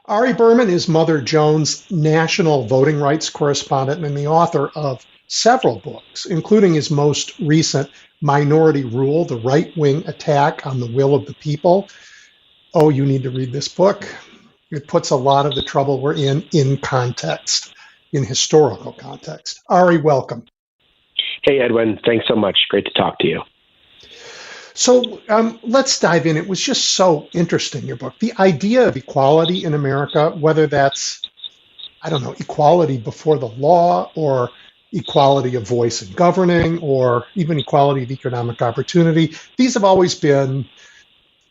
Ari Berman is Mother Jones' national voting rights correspondent and the author of several books, including his most recent Minority Rule, The Right-Wing Attack on the Will of the People. Oh, you need to read this book. It puts a lot of the trouble we're in context, in historical context. Ari, welcome. Hey, Edwin. Thanks so much. Great to talk to you. So let's dive in. It was just so interesting, your book. The idea of equality in America, whether that's, I don't know, equality before the law or equality of voice in governing or even equality of economic opportunity, these have always been,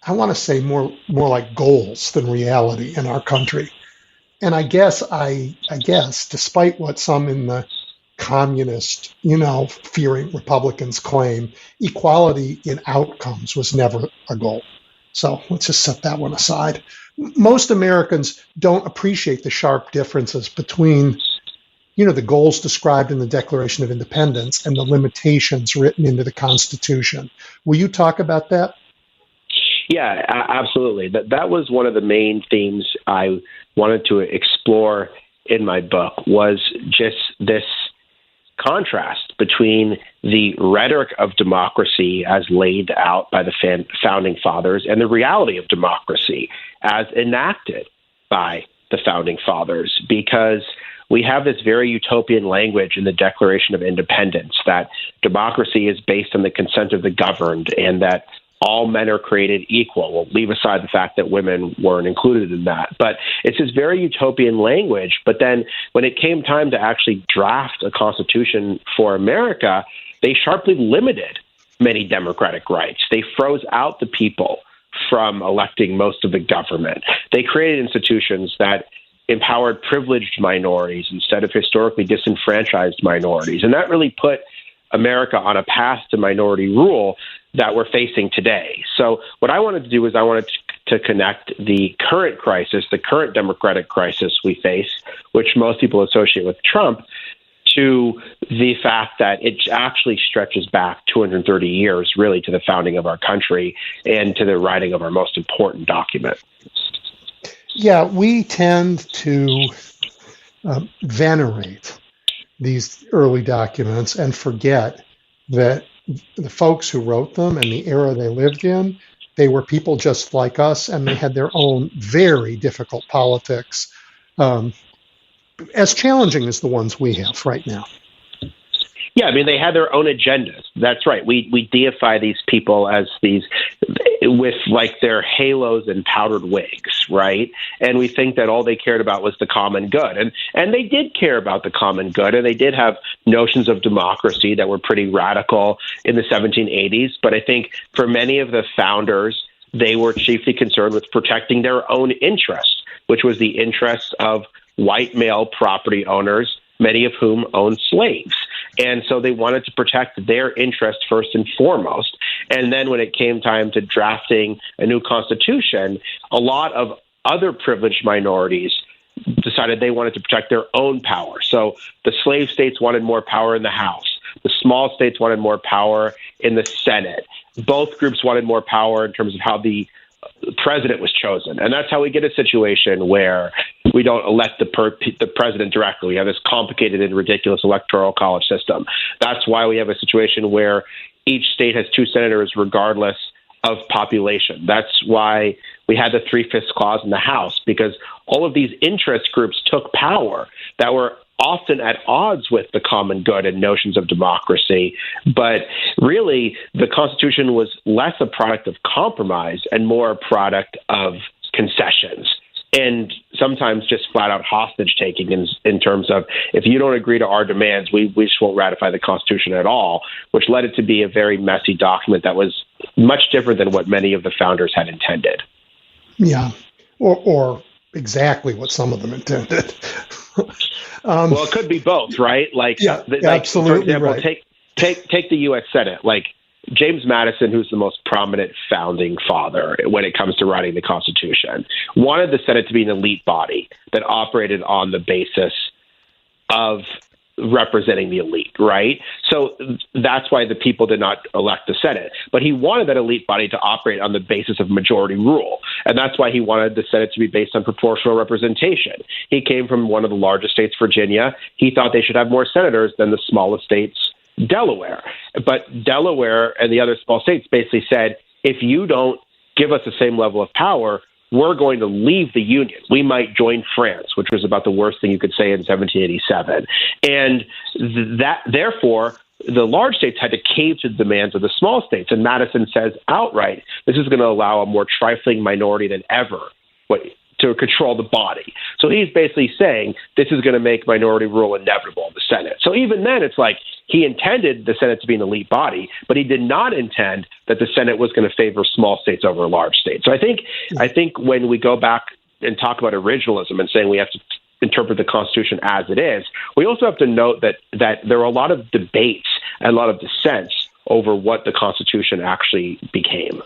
I want to say, more like goals than reality in our country. And I guess, despite what some in the communist, fearing Republicans claim, equality in outcomes was never a goal. So let's just set that one aside. Most Americans don't appreciate the sharp differences between, the goals described in the Declaration of Independence and the limitations written into the Constitution. Will you talk about that? Yeah, absolutely. That was one of the main themes I wanted to explore in my book, was just this contrast between the rhetoric of democracy as laid out by the founding fathers and the reality of democracy as enacted by the founding fathers, because we have this very utopian language in the Declaration of Independence that democracy is based on the consent of the governed and that all men are created equal. We'll leave aside the fact that women weren't included in that. But it's this very utopian language. But then when it came time to actually draft a constitution for America, they sharply limited many democratic rights. They froze out the people from electing most of the government. They created institutions that empowered privileged minorities instead of historically disenfranchised minorities. And that really put America on a path to minority rule that we're facing today. So what I wanted to do is I wanted to connect the current crisis, the current democratic crisis we face, which most people associate with Trump, to the fact that it actually stretches back 230 years, really, to the founding of our country and to the writing of our most important document. Yeah, we tend to venerate these early documents and forget that the folks who wrote them and the era they lived in, they were people just like us, and they had their own very difficult politics, as challenging as the ones we have right now. Yeah, I mean, they had their own agendas. That's right. We deify these people as these with like their halos and powdered wigs, right? And we think that all they cared about was the common good. And they did care about the common good, and they did have notions of democracy that were pretty radical in the 1780s. But I think for many of the founders, they were chiefly concerned with protecting their own interests, which was the interests of white male property owners, many of whom owned slaves. And so they wanted to protect their interest first and foremost. And then when it came time to drafting a new constitution, a lot of other privileged minorities decided they wanted to protect their own power. So the slave states wanted more power in the House. The small states wanted more power in the Senate. Both groups wanted more power in terms of how the president was chosen. And that's how we get a situation where we don't elect the president directly. We have this complicated and ridiculous electoral college system. That's why we have a situation where each state has two senators regardless of population. That's why we had the 3/5 clause in the House, because all of these interest groups took power that were often at odds with the common good and notions of democracy. But really, the Constitution was less a product of compromise and more a product of concessions, and sometimes just flat out hostage taking in terms of, if you don't agree to our demands, we just won't ratify the Constitution at all, which led it to be a very messy document that was much different than what many of the founders had intended. Yeah, or exactly what some of them intended. Well, it could be both, right? Absolutely. For example, right. take the U.S. Senate. Like James Madison, who's the most prominent founding father when it comes to writing the Constitution, wanted the Senate to be an elite body that operated on the basis of representing the elite, right? So that's why the people did not elect the Senate. But he wanted that elite body to operate on the basis of majority rule. And that's why he wanted the Senate to be based on proportional representation. He came from one of the largest states, Virginia. He thought they should have more senators than the smallest states, Delaware. But Delaware and the other small states basically said, if you don't give us the same level of power, we're going to leave the Union. We might join France, which was about the worst thing you could say in 1787. And therefore, the large states had to cave to the demands of the small states. And Madison says outright, this is going to allow a more trifling minority than ever to control the body. So he's basically saying this is going to make minority rule inevitable in the Senate. So even then, it's like he intended the Senate to be an elite body, but he did not intend that the Senate was going to favor small states over large states. So I think when we go back and talk about originalism and saying we have to interpret the Constitution as it is, we also have to note that there are a lot of debates and a lot of dissents over what the Constitution actually became.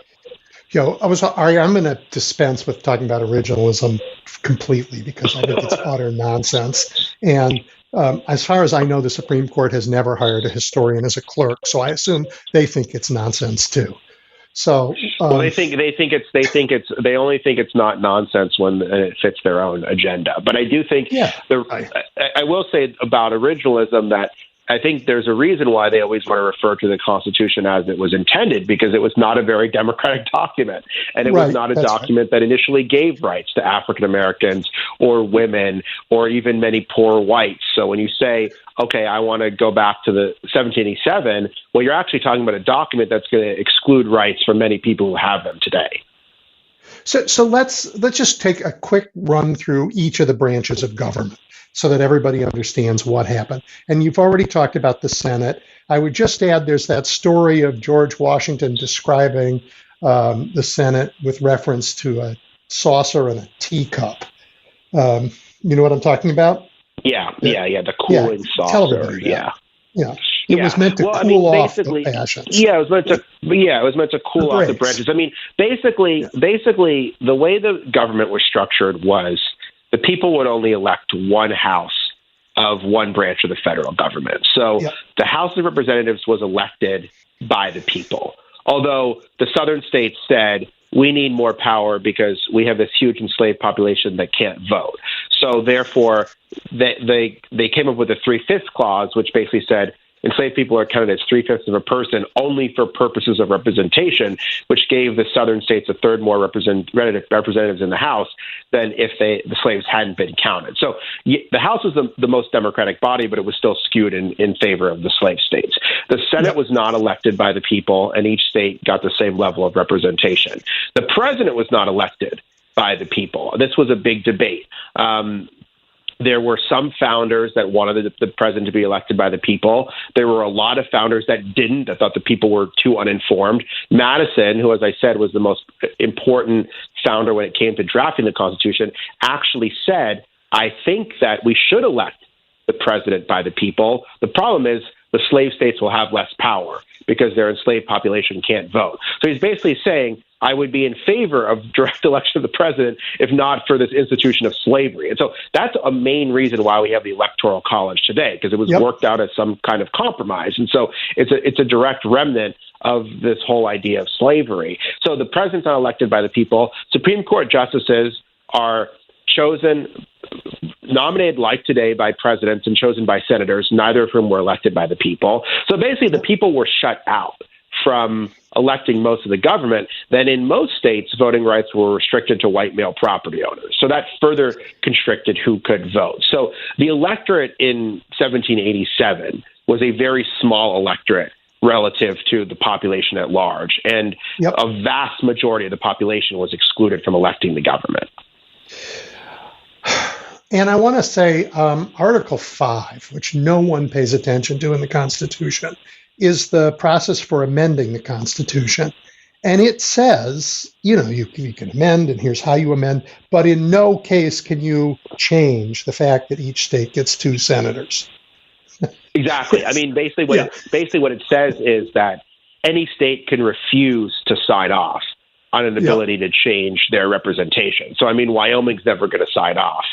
Ari, I'm going to dispense with talking about originalism completely because I think it's utter nonsense. And as far as I know, the Supreme Court has never hired a historian as a clerk, so I assume they think it's nonsense too. So well, they only think it's not nonsense when it fits their own agenda. But I do think I will say about originalism that I think there's a reason why they always want to refer to the Constitution as it was intended, because it was not a very democratic document. And it was not a document that initially gave rights to African Americans or women or even many poor whites. So when you say, okay, I want to go back to the 1787, well, you're actually talking about a document that's going to exclude rights from many people who have them today. So let's just take a quick run through each of the branches of government so that everybody understands what happened. And you've already talked about the Senate. I would just add there's that story of George Washington describing the Senate with reference to a saucer and a teacup. You know what I'm talking about? Yeah, the cooling saucer. Yeah. It was meant to cool off the passions. Yeah, it was meant to cool off the branches. I mean, basically, the way the government was structured was the people would only elect one house of one branch of the federal government. So the House of Representatives was elected by the people. Although the southern states said, we need more power because we have this huge enslaved population that can't vote. So therefore, they came up with a 3/5 clause, which basically said enslaved people are counted as 3/5 of a person only for purposes of representation, which gave the southern states a third more representatives in the House than if the slaves hadn't been counted. So the House was the most democratic body, but it was still skewed in favor of the slave states. The Senate was not elected by the people, and each state got the same level of representation. The president was not elected by the people. This was a big debate. There were some founders that wanted the president to be elected by the people. There were a lot of founders that didn't, that thought the people were too uninformed. Madison, who, as I said, was the most important founder when it came to drafting the Constitution, actually said, I think that we should elect the president by the people. The problem is the slave states will have less power because their enslaved population can't vote. So he's basically saying, I would be in favor of direct election of the president if not for this institution of slavery. And so that's a main reason why we have the Electoral College today, because it was worked out as some kind of compromise. And so it's a direct remnant of this whole idea of slavery. So the president's not elected by the people. Supreme Court justices are nominated like today by presidents and chosen by senators, neither of whom were elected by the people. So basically the people were shut out from electing most of the government. Then in most states, voting rights were restricted to white male property owners. So that further constricted who could vote. So the electorate in 1787 was a very small electorate relative to the population at large. And a vast majority of the population was excluded from electing the government. And I want to say Article 5, which no one pays attention to in the Constitution, is the process for amending the Constitution. And it says, you can amend, and here's how you amend, but in no case can you change the fact that each state gets 2 senators. Exactly. I mean, basically what it says is that any state can refuse to sign off on an ability to change their representation. So, I mean, Wyoming's never going to sign off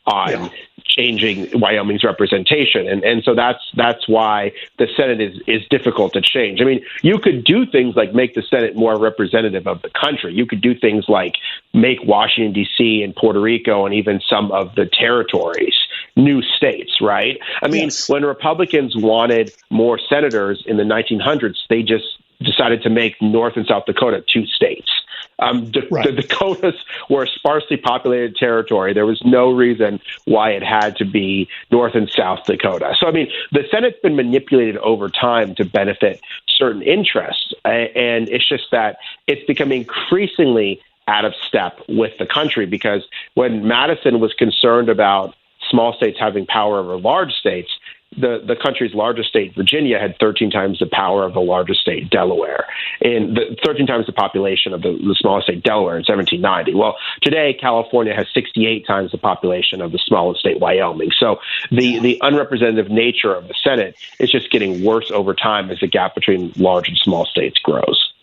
on changing Wyoming's representation. And so that's why the Senate is difficult to change. I mean, you could do things like make the Senate more representative of the country. You could do things like make Washington, D.C. and Puerto Rico and even some of the territories new states, right? I mean, Yes. When Republicans wanted more senators in the 1900s, they just decided to make North and South Dakota 2 states. The Dakotas were a sparsely populated territory. There was no reason why it had to be North and South Dakota. So, I mean, the Senate's been manipulated over time to benefit certain interests. And it's just that it's becoming increasingly out of step with the country, because when Madison was concerned about small states having power over large states, the country's largest state, Virginia, had 13 times the power of the largest state, Delaware, and 13 times the population of the smallest state, Delaware, in 1790. Well, today, California has 68 times the population of the smallest state, Wyoming. So the unrepresentative nature of the Senate is just getting worse over time as the gap between large and small states grows.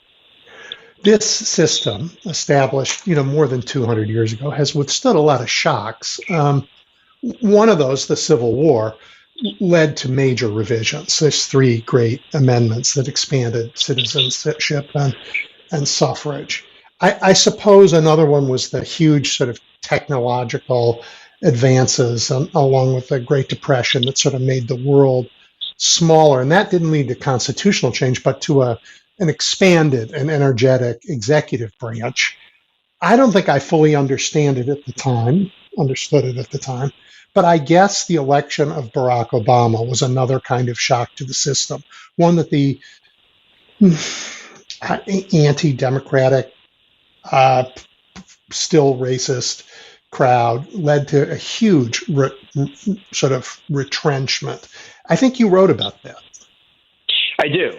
This system, established, more than 200 years ago, has withstood a lot of shocks. One of those, the Civil War, led to major revisions. There's 3 great amendments that expanded citizenship and suffrage. I suppose another one was the huge sort of technological advances along with the Great Depression that sort of made the world smaller. And that didn't lead to constitutional change, but to an expanded and energetic executive branch. I don't think I fully understood it at the time, but I guess the election of Barack Obama was another kind of shock to the system, one that the anti-democratic, still racist crowd led to a huge sort of retrenchment. I think you wrote about that. I do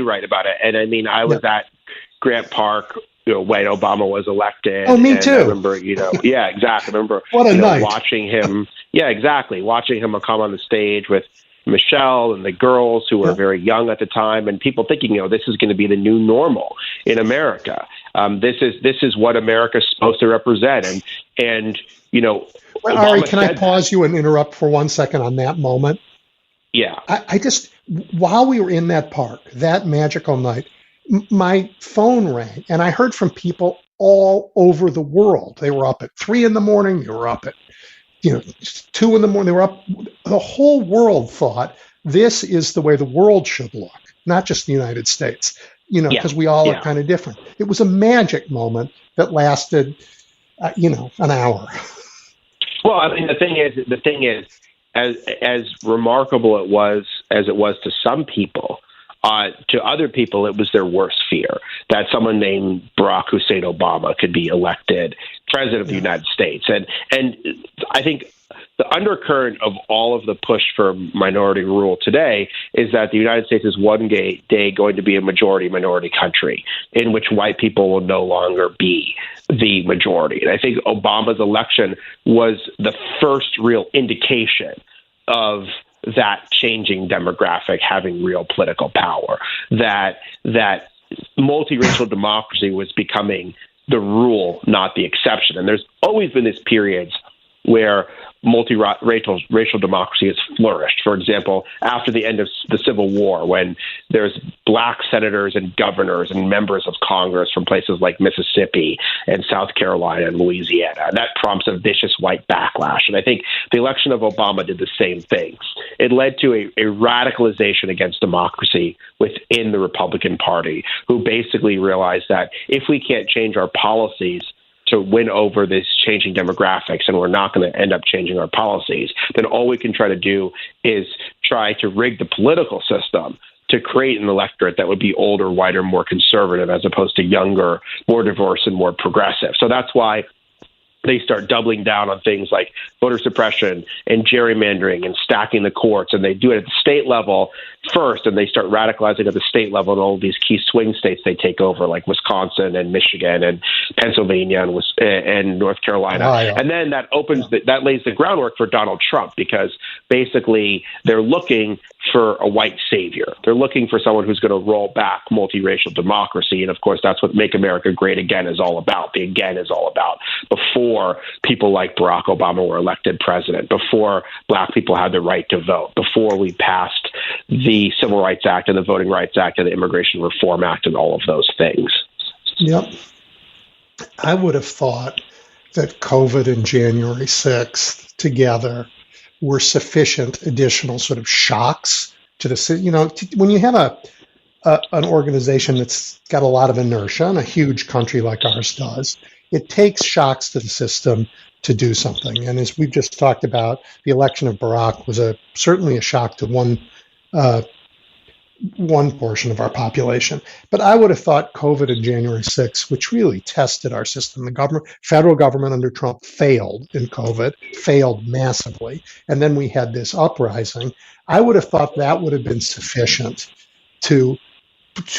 write about it. And I mean, I was at Grant Park, when Obama was elected. Oh, me too. I remember, yeah, exactly. I remember what a night. Watching him. Yeah, exactly. Watching him come on the stage with Michelle and the girls who were very young at the time, and people thinking, this is going to be the new normal in America. This is what America's supposed to represent. And Ari, can I pause you and interrupt for 1 second on that moment? Yeah. I just, while we were in that park, that magical night, my phone rang and I heard from people all over the world. They were up at 3 a.m. They were up at 2 a.m. They were up. The whole world thought this is the way the world should look, not just the United States, because we all are kind of different. It was a magic moment that lasted, an hour. Well, I mean, the thing is, as remarkable as it was to some people, to other people, it was their worst fear that someone named Barack Hussein Obama could be elected president of the United States. And I think the undercurrent of all of the push for minority rule today is that the United States is one day going to be a majority-minority country in which white people will no longer be the majority. And I think Obama's election was the first real indication of that changing demographic having real political power, that multiracial democracy was becoming the rule, not the exception. And there's always been these periods where multiracial democracy has flourished. For example, after the end of the Civil War, when there's black senators and governors and members of Congress from places like Mississippi and South Carolina and Louisiana, that prompts a vicious white backlash. And I think the election of Obama did the same thing. It led to a radicalization against democracy within the Republican Party, who basically realized that if we can't change our policies to win over this changing demographics, and we're not going to end up changing our policies, then all we can try to do is try to rig the political system to create an electorate that would be older, whiter, more conservative, as opposed to younger, more diverse, and more progressive. So that's why they start doubling down on things like voter suppression and gerrymandering and stacking the courts. And they do it at the state level first, and they start radicalizing at the state level in all of these key swing states they take over, like Wisconsin and Michigan and Pennsylvania and North Carolina. And then that lays the groundwork for Donald Trump, because basically they're looking for a white savior. They're looking for someone who's going to roll back multiracial democracy. And of course, that's what Make America Great Again is all about. The again is all about before people like Barack Obama were elected president, before black people had the right to vote, before we passed the Civil Rights Act and the Voting Rights Act and the Immigration Reform Act and all of those things. Yep. I would have thought that COVID and January 6th together were sufficient additional sort of shocks to the, when you have an organization that's got a lot of inertia, and a huge country like ours does, it takes shocks to the system to do something. And as we've just talked about, the election of Barack was certainly a shock to one portion of our population. But I would have thought COVID and January 6th, which really tested our system, the federal government under Trump failed in COVID, failed massively. And then we had this uprising. I would have thought that would have been sufficient to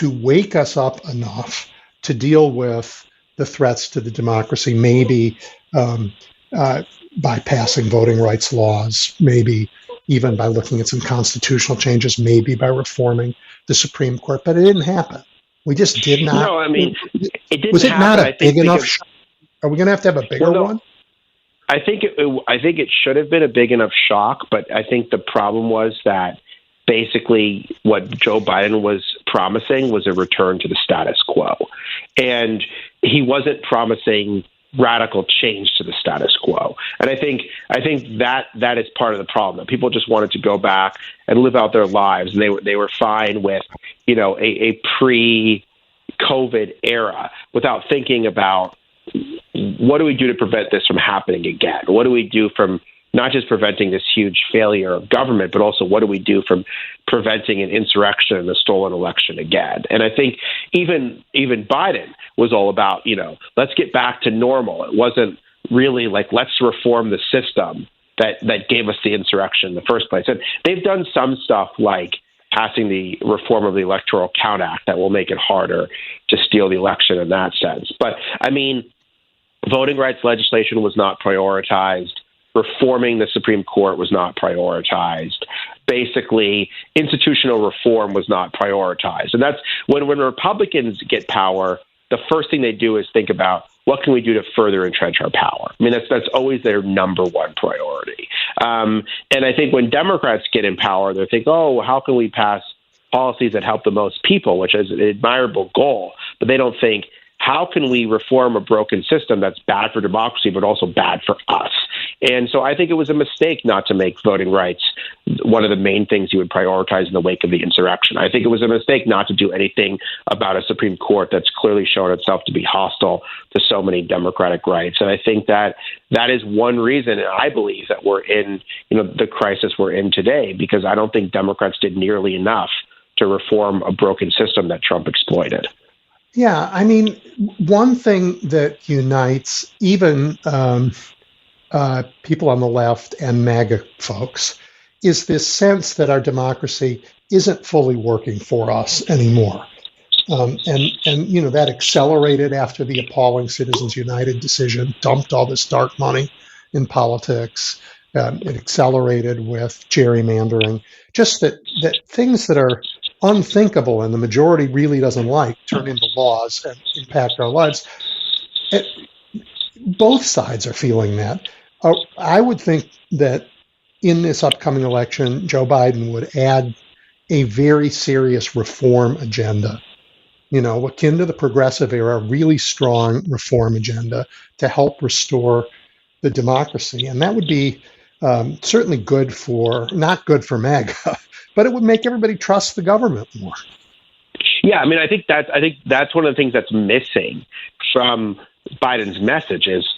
wake us up enough to deal with the threats to the democracy, maybe by passing voting rights laws, maybe even by looking at some constitutional changes, maybe by reforming the Supreme Court. But it didn't happen. We just did not. No, I mean, it didn't. Was it happen, not a big enough? Because, are we going to have a bigger one? I think it should have been a big enough shock, but I think the problem was that basically what Joe Biden was promising was a return to the status quo, and he wasn't promising radical change to the status quo. And I think that is part of the problem, that people just wanted to go back and live out their lives, and they were fine with, a pre-COVID era without thinking about what do we do to prevent this from happening again? What do we do from not just preventing this huge failure of government, but also what do we do from preventing an insurrection and a stolen election again? And I think even Biden was all about, let's get back to normal. It wasn't really like, let's reform the system that gave us the insurrection in the first place. And they've done some stuff like passing the reform of the Electoral Count Act that will make it harder to steal the election in that sense. But I mean, voting rights legislation was not prioritized. Reforming the Supreme Court was not prioritized. Basically, institutional reform was not prioritized. And that's when Republicans get power, the first thing they do is think about, what can we do to further entrench our power? I mean, that's always their number one priority. And I think when Democrats get in power, they think, how can we pass policies that help the most people, which is an admirable goal. But they don't think, how can we reform a broken system that's bad for democracy, but also bad for us? And so I think it was a mistake not to make voting rights one of the main things you would prioritize in the wake of the insurrection. I think it was a mistake not to do anything about a Supreme Court that's clearly shown itself to be hostile to so many democratic rights. And I think that is one reason, I believe, that we're in the crisis we're in today, because I don't think Democrats did nearly enough to reform a broken system that Trump exploited. Yeah, I mean, one thing that unites even people on the left and MAGA folks is this sense that our democracy isn't fully working for us anymore. And that accelerated after the appalling Citizens United decision, dumped all this dark money in politics. It accelerated with gerrymandering, just that things that are unthinkable and the majority really doesn't like turn into laws and impact our lives. Both sides are feeling that. I would think that in this upcoming election, Joe Biden would add a very serious reform agenda, akin to the progressive era, really strong reform agenda to help restore the democracy. And that would be certainly not good for MAGA, but it would make everybody trust the government more. Yeah, I mean, I think that's one of the things that's missing from Biden's message is,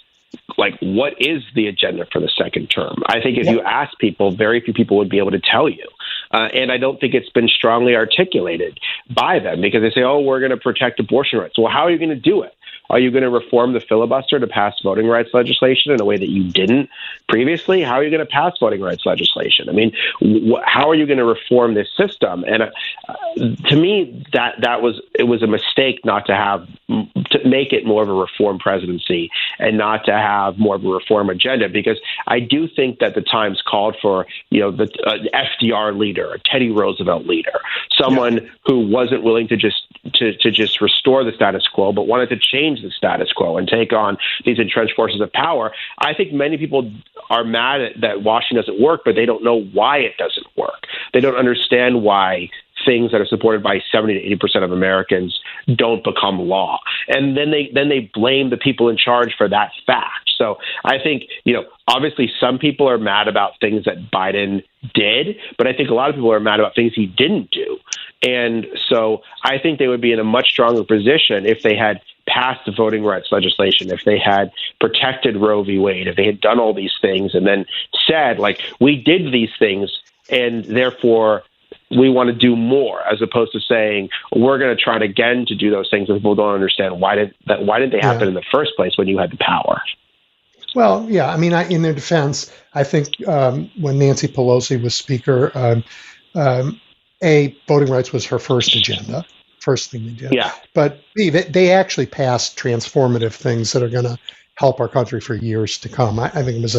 like, what is the agenda for the second term? I think if you ask people, very few people would be able to tell you. And I don't think it's been strongly articulated by them, because they say, we're going to protect abortion rights. Well, how are you going to do it? Are you going to reform the filibuster to pass voting rights legislation in a way that you didn't previously? How are you going to pass voting rights legislation? I mean, how are you going to reform this system? And to me, it was a mistake not to make it more of a reform presidency and not to have more of a reform agenda, because I do think that the times called for, the FDR leader, a Teddy Roosevelt leader, someone who wasn't willing to just restore the status quo, but wanted to change the status quo and take on these entrenched forces of power. I think many people are mad that Washington doesn't work, but they don't know why it doesn't work. They don't understand why things that are supported by 70 to 80% of Americans don't become law. And then they blame the people in charge for that fact. So I think, obviously some people are mad about things that Biden did, but I think a lot of people are mad about things he didn't do. And so I think they would be in a much stronger position if they had passed the voting rights legislation, if they had protected Roe v. Wade, if they had done all these things and then said, we did these things and therefore we want to do more, as opposed to saying we're going to try again to do those things that people don't understand. Why did they happen in the first place when you had the power? Well, yeah. I mean, in their defense, I think when Nancy Pelosi was Speaker, voting rights was her first agenda, first thing they did. Yeah. But B, they actually passed transformative things that are going to help our country for years to come. I think it was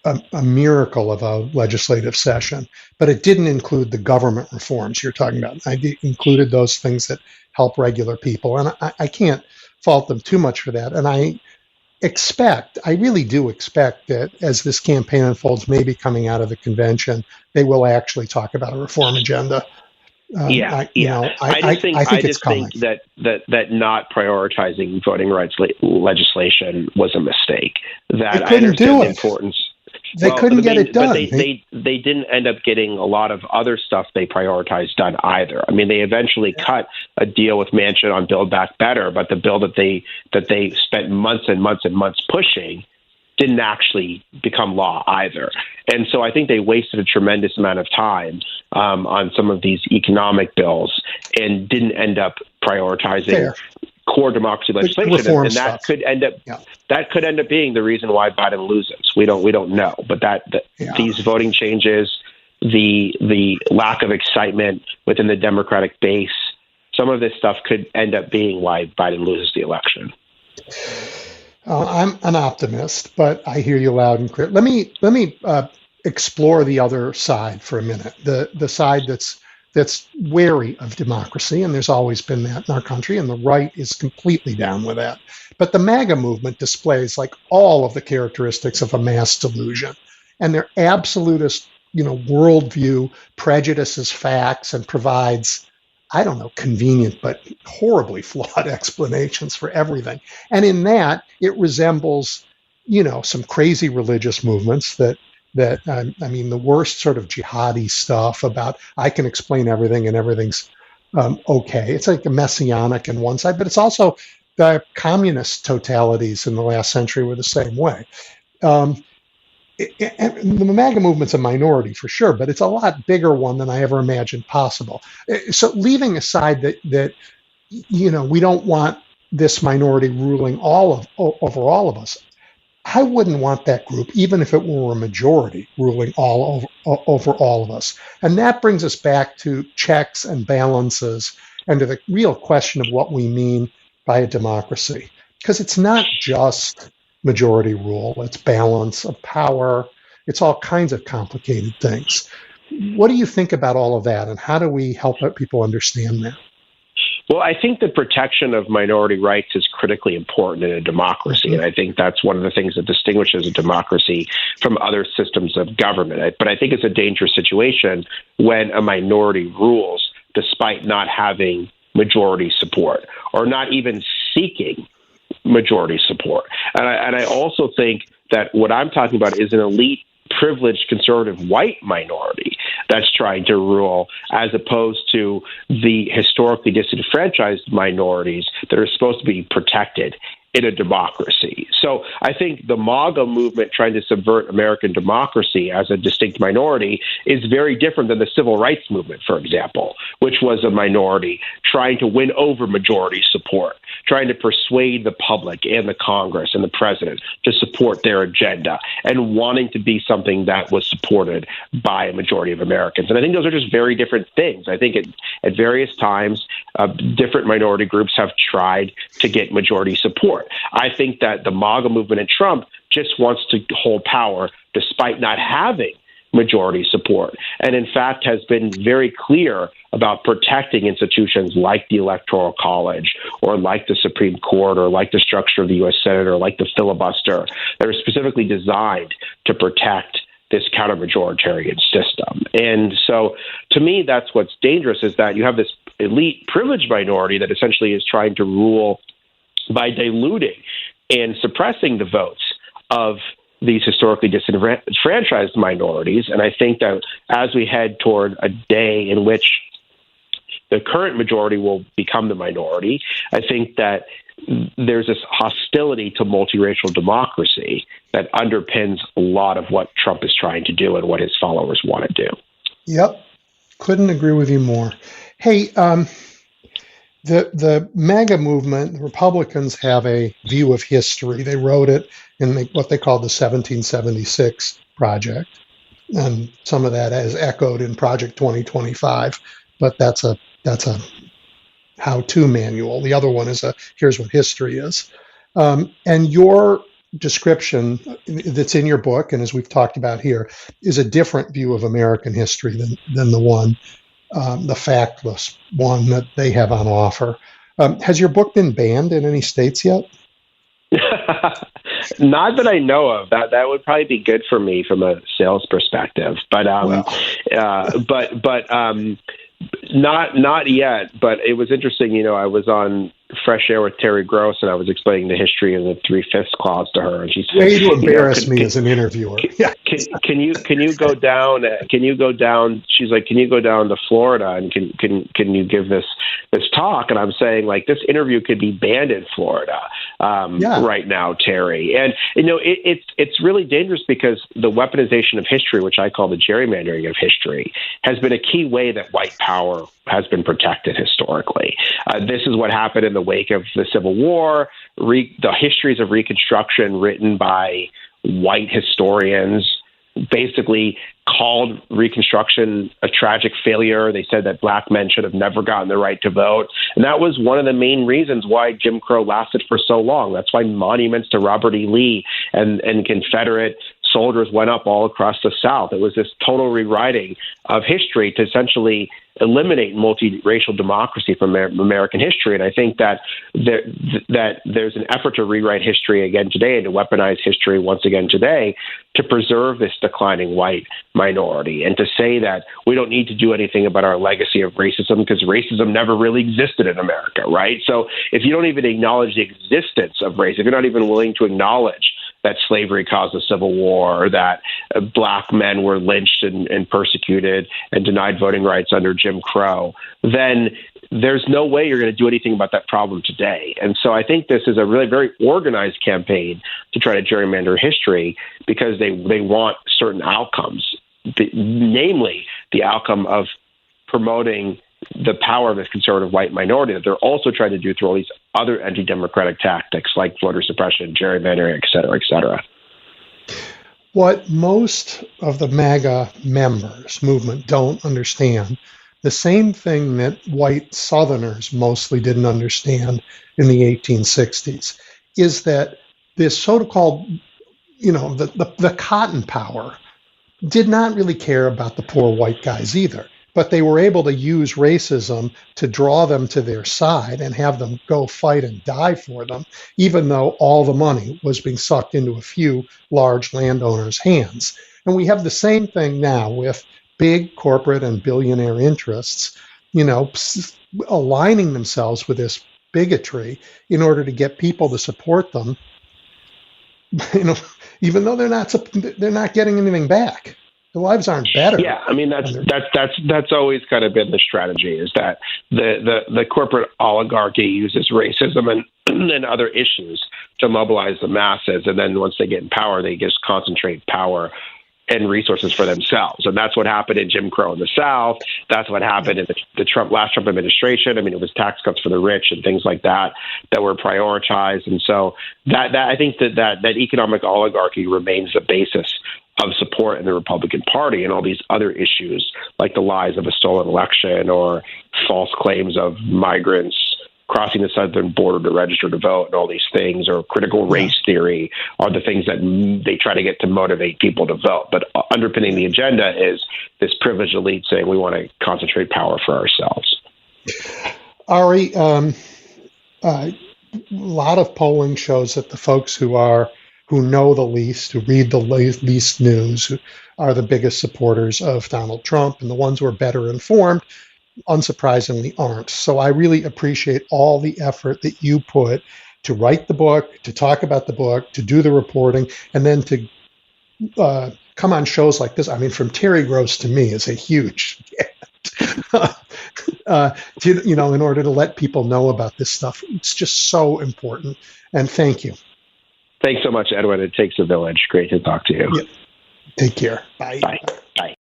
a miracle of a legislative session, but it didn't include the government reforms you're talking about. I included those things that help regular people, and I can't fault them too much for that. And I really do expect that as this campaign unfolds, maybe coming out of the convention, they will actually talk about a reform agenda. I just think that not prioritizing voting rights legislation was a mistake. That I understand the importance. They couldn't get it done. But they didn't end up getting a lot of other stuff they prioritized done either. I mean, they eventually cut a deal with Manchin on Build Back Better, but the bill that they spent months and months and months pushing didn't actually become law either. And so I think they wasted a tremendous amount of time on some of these economic bills and didn't end up prioritizing core democracy legislation, and that could end up being the reason why Biden loses. We don't know, but these voting changes, the lack of excitement within the Democratic base, some of this stuff could end up being why Biden loses the election. I'm an optimist, but I hear you loud and clear. Let me explore the other side for a minute. The side that's wary of democracy, and there's always been that in our country, and the right is completely down with that. But the MAGA movement displays all of the characteristics of a mass delusion, and their absolutist, worldview prejudices facts and provides, convenient but horribly flawed explanations for everything. And in that, it resembles, some crazy religious movements that the worst sort of jihadi stuff about I can explain everything and everything's okay. It's like a messianic in one side, but it's also the communist totalities in the last century were the same way. And the MAGA movement's a minority for sure, but it's a lot bigger one than I ever imagined possible. So leaving aside that we don't want this minority ruling over all of us, I wouldn't want that group, even if it were a majority, ruling all over all of us. And that brings us back to checks and balances and to the real question of what we mean by a democracy. Because it's not just majority rule, it's balance of power, it's all kinds of complicated things. What do you think about all of that, and how do we help people understand that? Well, I think the protection of minority rights is critically important in a democracy, and I think that's one of the things that distinguishes a democracy from other systems of government. But I think it's a dangerous situation when a minority rules despite not having majority support or not even seeking majority support. And I also think that what I'm talking about is an elite, privileged, conservative white minority that's trying to rule, as opposed to the historically disenfranchised minorities that are supposed to be protected in a democracy. So I think the MAGA movement trying to subvert American democracy as a distinct minority is very different than the civil rights movement, for example, which was a minority trying to win over majority support, trying to persuade the public and the Congress and the president to support their agenda and wanting to be something that was supported by a majority of Americans. And I think those are just very different things. I think at various times, different minority groups have tried to get majority support. I think that the MAGA movement and Trump just wants to hold power despite not having majority support, and in fact has been very clear about protecting institutions like the Electoral College or like the Supreme Court or like the structure of the U.S. Senate or like the filibuster that are specifically designed to protect this counter-majoritarian system. And so to me, that's what's dangerous, is that you have this elite privileged minority that essentially is trying to rule by diluting and suppressing the votes of these historically disenfranchised minorities. And I think that as we head toward a day in which the current majority will become the minority, I think that there's this hostility to multiracial democracy that underpins a lot of what Trump is trying to do and what his followers want to do. Yep. Couldn't agree with you more. Hey, the MAGA movement, the Republicans have a view of history. They wrote it in what they call the 1776 Project. And some of that is echoed in Project 2025, but that's a how-to manual. The other one is here's what history is. And your description that's in your book, and as we've talked about here, is a different view of American history than the one, the factless one that they have on offer. Has your book been banned in any states yet? Not that I know of. That would probably be good for me from a sales perspective, but not yet. But it was interesting. I was on Fresh Air with Terry Gross, and I was explaining the history of the 3/5 clause to her, and she said, "Way to embarrass me as an interviewer." Yeah. Can you go down? Can you go down? She's like, "Can you go down to Florida and can you give this talk?" And I'm saying, like, this interview could be banned in Florida right now, Terry. And it's really dangerous because the weaponization of history, which I call the gerrymandering of history, has been a key way that white power has been protected historically. This is what happened in the wake of the Civil War. The histories of Reconstruction written by white historians basically called Reconstruction a tragic failure. They said that black men should have never gotten the right to vote. And that was one of the main reasons why Jim Crow lasted for so long. That's why monuments to Robert E. Lee and Confederate soldiers went up all across the South. It was this total rewriting of history to essentially eliminate multiracial democracy from American history. And I think that there's an effort to rewrite history again today and to weaponize history once again today to preserve this declining white minority and to say that we don't need to do anything about our legacy of racism because racism never really existed in America, right? So if you don't even acknowledge the existence of race, if you're not even willing to acknowledge that slavery caused the Civil War, or that black men were lynched and persecuted and denied voting rights under Jim Crow, then there's no way you're going to do anything about that problem today. And so I think this is a really very organized campaign to try to gerrymander history because they want certain outcomes, namely the outcome of promoting the power of this conservative white minority that they're also trying to do through all these other anti-democratic tactics like voter suppression, gerrymandering, et cetera, et cetera. What most of the MAGA movement don't understand, the same thing that white Southerners mostly didn't understand in the 1860s, is that this so-called, the cotton power did not really care about the poor white guys either. But they were able to use racism to draw them to their side and have them go fight and die for them, even though all the money was being sucked into a few large landowners' hands. And we have the same thing now with big corporate and billionaire interests, aligning themselves with this bigotry in order to get people to support them, even though they're not getting anything back. Their lives aren't better. Yeah, I mean that's always kind of been the strategy, is that the corporate oligarchy uses racism and other issues to mobilize the masses, and then once they get in power, they just concentrate power and resources for themselves. And that's what happened in Jim Crow in the South. That's what happened in the last Trump administration. I mean, it was tax cuts for the rich and things like that were prioritized. And so that I think that economic oligarchy remains the basis of support in the Republican Party, and all these other issues like the lies of a stolen election or false claims of migrants crossing the southern border to register to vote and all these things, or critical race theory, are the things that they try to get to motivate people to vote. But underpinning the agenda is this privileged elite saying we want to concentrate power for ourselves. Ari, a lot of polling shows that the folks who know the least, who read the least news, who are the biggest supporters of Donald Trump, and the ones who are better informed, unsurprisingly, aren't. So I really appreciate all the effort that you put to write the book, to talk about the book, to do the reporting, and then to come on shows like this. I mean, from Terry Gross to me is a huge gift. In order to let people know about this stuff. It's just so important. And thank you. Thanks so much, Edwin. It takes a village. Great to talk to you. Yeah. Take care. Bye. Bye. Bye.